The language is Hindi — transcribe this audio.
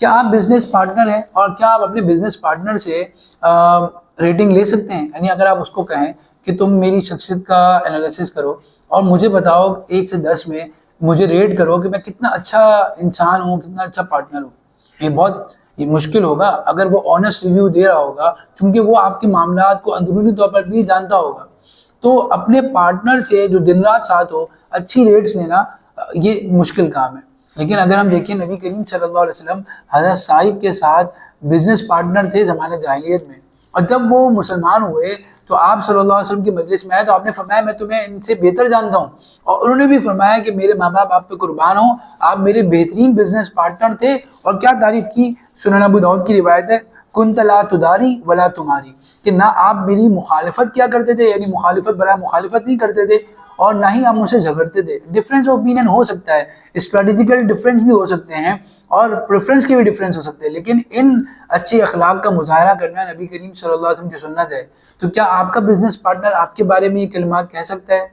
क्या आप बिजनेस पार्टनर हैं और क्या आप अपने बिजनेस पार्टनर से रेटिंग ले सकते हैं? यानी अगर आप उसको कहें कि तुम मेरी शख्सियत का एनालिसिस करो और मुझे बताओ 1 से 10 में मुझे रेट करो कि मैं कितना अच्छा इंसान हूँ, कितना अच्छा पार्टनर हूँ। ये मुश्किल होगा अगर वो ऑनेस्ट रिव्यू दे रहा होगा, क्योंकि वो आपके मामलात को अंदरूनी तौर पर भी जानता होगा। तो अपने पार्टनर से जो दिन रात साथ हो, अच्छी रेट्स लेना ये मुश्किल काम है। लेकिन अगर हम देखें, नबी करीम सल्लल्लाहु अलैहि वसल्लम हज़रत साहिब के साथ बिजनेस पार्टनर थे ज़माने जाहिलियत में, और जब वो मुसलमान हुए तो आप सल्लल्लाहु अलैहि वसल्लम की मजलिस में आए तो आपने फरमाया मैं तुम्हें इनसे बेहतर जानता हूँ, और उन्होंने भी फरमाया कि मेरे माँ बाप आप पे कुर्बान हो, आप मेरे बेहतरीन बिजनेस पार्टनर थे। और क्या तारीफ की, सुनन अबू दाऊद की रिवायत है, कुंत ला तुदारी वला तुम्हारी, कि ना आप मेरी मुखालिफत किया करते थे, यानी मुखालिफत बरा मुखालिफत नहीं करते थे, और ना ही आप मुझसे झगड़ते थे। डिफरेंस ऑफ ओपिनियन हो सकता है, स्ट्रेटेजिकल डिफरेंस भी हो सकते हैं, और प्रेफरेंस के भी डिफरेंस हो सकते हैं, लेकिन इन अच्छे अखलाक का मुजाहरा करना नबी करीम सल्लल्लाहु अलैहि वसल्लम की सुन्नत है। तो क्या आपका बिजनेस पार्टनर आपके बारे में ये कलिमात कह सकता है?